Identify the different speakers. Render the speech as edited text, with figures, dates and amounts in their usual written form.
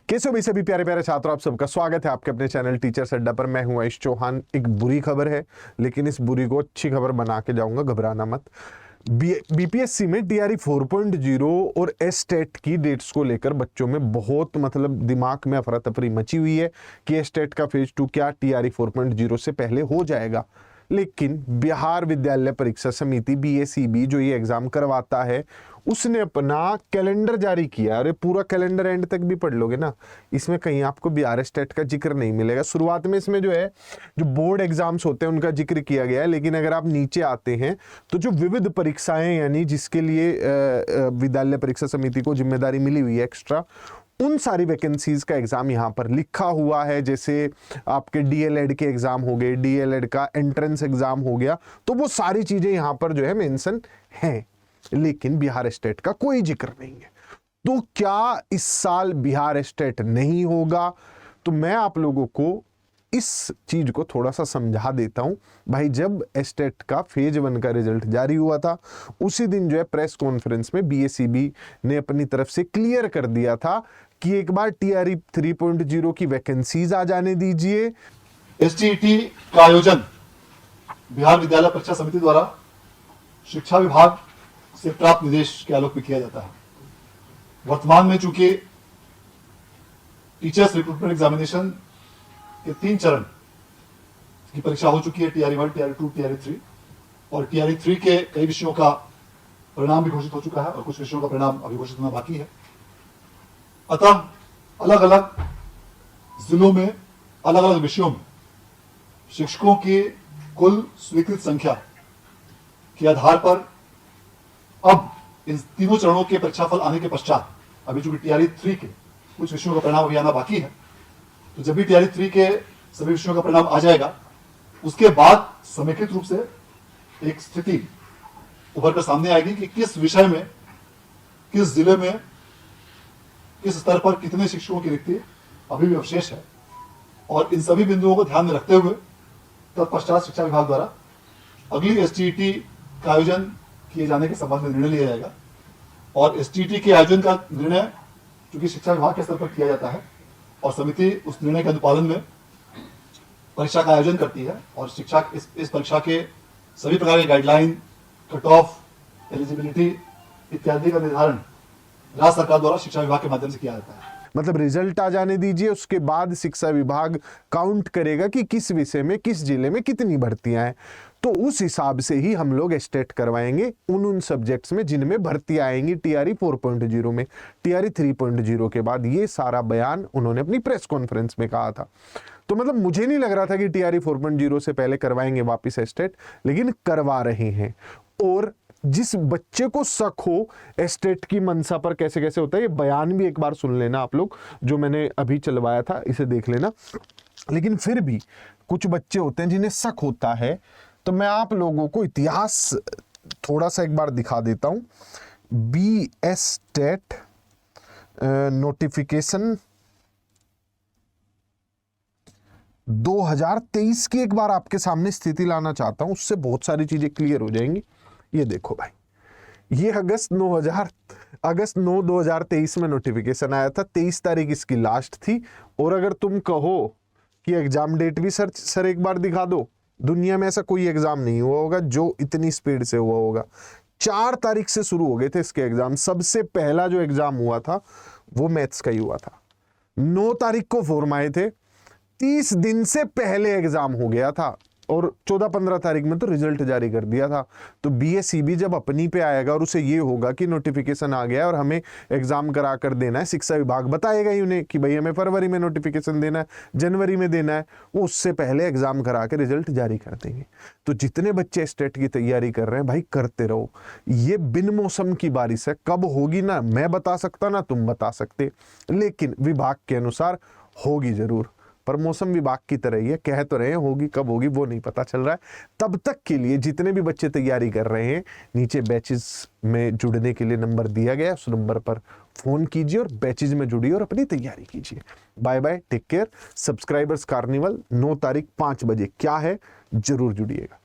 Speaker 1: कैसे हो भाई सभी प्यारे प्यारे छात्रों, आप सबका स्वागत है आपके अपने चैनल टीचर्स अड्डा पर। मैं हूं आयुष चौहान। एक बुरी खबर है, लेकिन इस बुरी को अच्छी खबर बना के जाऊंगा, घबराना मत। बीपीएससी में टीआरई 4.0 और एस्टेट की डेट्स को लेकर बच्चों में बहुत दिमाग में अफरा तफरी मची हुई है कि एस्टेट का फेज 2 क्या टीआरई 4.0 से पहले हो जाएगा। लेकिन बिहार विद्यालय परीक्षा समिति बीएसईबी जो ये एग्जाम करवाता है, उसने अपना कैलेंडर जारी किया। अरे पूरा कैलेंडर एंड तक भी पढ़ लोगे ना, इसमें कहीं आपको बिहार स्टेट का जिक्र नहीं मिलेगा। शुरुआत में इसमें जो बोर्ड एग्जाम्स होते हैं उनका जिक्र किया गया है, लेकिन अगर आप नीचे आते हैं तो जो विविध परीक्षाएं यानी जिसके लिए विद्यालय परीक्षा समिति को जिम्मेदारी मिली हुई है एक्स्ट्रा, उन सारी वैकेंसीज का एग्जाम यहाँ पर लिखा हुआ है। जैसे आपके डीएलएड के एग्जाम हो गए, डीएलएड का एंट्रेंस एग्जाम हो गया, तो वो सारी चीजें यहाँ पर जो है मेंशन है, लेकिन बिहार स्टेट का कोई जिक्र नहीं है। तो क्या इस साल बिहार स्टेट नहीं होगा? तो मैं आप लोगों को इस चीज को थोड़ा सा समझा देता हूं। भाई जब एस्टेट का फेज 1 का रिजल्ट जारी हुआ था, उसी दिन जो है प्रेस कॉन्फ्रेंस में बीएसईबी ने अपनी तरफ से क्लियर कर दिया था कि एक बार टीआरई 3.0 की वैकेंसीज आ जाने दीजिए।
Speaker 2: एसटीईटी का आयोजन बिहार विद्यालय परीक्षा समिति द्वारा शिक्षा विभाग से प्राप्त निर्देश के आलोक में किया जाता है। वर्तमान में चूंकि टीचर्स रिक्रूटमेंट एग्जामिनेशन के 3 चरण की परीक्षा हो चुकी है, टीआरई 1, टीआरई 2, टीआरई 3, और टीआरई 3 के कई विषयों का परिणाम भी घोषित हो चुका है और कुछ विषयों का परिणाम अभी घोषित होना बाकी है। अतः अलग अलग जिलों में अलग अलग विषयों में शिक्षकों की कुल स्वीकृत संख्या के आधार पर अब इन तीनों चरणों के परीक्षाफल आने के पश्चात, अभी चूंकि टीआरई 3 के कुछ विषयों का परिणाम अभी आना बाकी है, तो जब भी टीआरई 3 के सभी विषयों का परिणाम आ जाएगा, उसके बाद समेकित रूप से एक स्थिति उभर कर सामने आएगी कि किस विषय में, किस जिले में, किस स्तर पर कितने शिक्षकों की रिक्ति अभी भी अवशेष है। और इन सभी बिंदुओं को ध्यान में रखते हुए तत्पश्चात शिक्षा विभाग द्वारा अगली एसटीईटी का आयोजन किए जाने के संबंध में निर्णय लिया जाएगा। और एसटीईटी के आयोजन का निर्णय चूंकि शिक्षा विभाग के स्तर पर किया जाता है और समिति उस निर्णय के अनुपालन में परीक्षा का आयोजन करती है, और शिक्षा इस परीक्षा के सभी प्रकार के गाइडलाइन, कट ऑफ, एलिजिबिलिटी इत्यादि का निर्धारण राज्य सरकार द्वारा शिक्षा विभाग के माध्यम से किया जाता है।
Speaker 1: मतलब रिजल्ट आ जाने दीजिए, उसके बाद शिक्षा विभाग काउंट करेगा कि किस विषय में किस जिले में कितनी भर्तियां हैं, तो उस हिसाब से ही हम लोग एस्टेट करवाएंगे उन सब्जेक्ट्स में जिनमें भर्तियां आएंगी टीआरई 4.0 में। टीआरई 3.0 के बाद ये सारा बयान उन्होंने अपनी प्रेस कॉन्फ्रेंस में कहा था। तो मतलब मुझे नहीं लग रहा था कि टीआरई 4.0 से पहले करवाएंगे वापिस एस्टेट, लेकिन करवा रहे हैं। और जिस बच्चे को शक हो एस्टेट की मंशा पर कैसे कैसे होता है, ये बयान भी एक बार सुन लेना आप लोग, जो मैंने अभी चलवाया था, इसे देख लेना। लेकिन फिर भी कुछ बच्चे होते हैं जिन्हें शक होता है, तो मैं आप लोगों को इतिहास थोड़ा सा एक बार दिखा देता हूं। बी एस्टेट नोटिफिकेशन 2023 की एक बार आपके सामने स्थिति लाना चाहता हूं, उससे बहुत सारी चीजें क्लियर हो जाएंगी। ये देखो भाई, ये अगस्त 9 2023 में नोटिफिकेशन आया था। 23 तारीख इसकी लास्ट थी। और अगर तुम कहो कि एग्जाम डेट भी सर एक बार दिखा दो, दुनिया में ऐसा कोई एग्जाम नहीं हुआ होगा जो इतनी स्पीड से हुआ होगा। 4 तारीख से शुरू हो गए थे इसके एग्जाम। सबसे पहला जो एग्जाम हुआ था वो मैथ्स का ही हुआ था। 9 तारीख को फॉर्म आए थे, 30 दिन से पहले एग्जाम हो गया था, और 14-15 तारीख में तो रिजल्ट जारी कर दिया था। तो बीएसईबी जब अपनी पे आएगा और उसे ये होगा कि नोटिफिकेशन आ गया है और हमें एग्जाम करा कर देना है, शिक्षा विभाग बताएगा ही उन्हें कि भाई हमें फरवरी में नोटिफिकेशन देना है, जनवरी में देना है, वो उससे पहले एग्जाम करा के रिजल्ट जारी कर देंगे। तो जितने बच्चे स्टेट की तैयारी कर रहे हैं भाई, करते रहो। ये बिन मौसम की बारिश है, कब होगी ना मैं बता सकता ना तुम बता सकते, लेकिन विभाग के अनुसार होगी जरूर। पर मौसम विभाग की तरह ही है, कह तो रहे हैं होगी, कब होगी वो नहीं पता चल रहा है। तब तक के लिए जितने भी बच्चे तैयारी कर रहे हैं, नीचे बैचेस में जुड़ने के लिए नंबर दिया गया है, उस नंबर पर फोन कीजिए और बैचेस में जुड़िए और अपनी तैयारी कीजिए। Bye bye, take care. Subscribers carnival 9 तारीख 5 बजे क्या है, जरूर जुड़िएगा।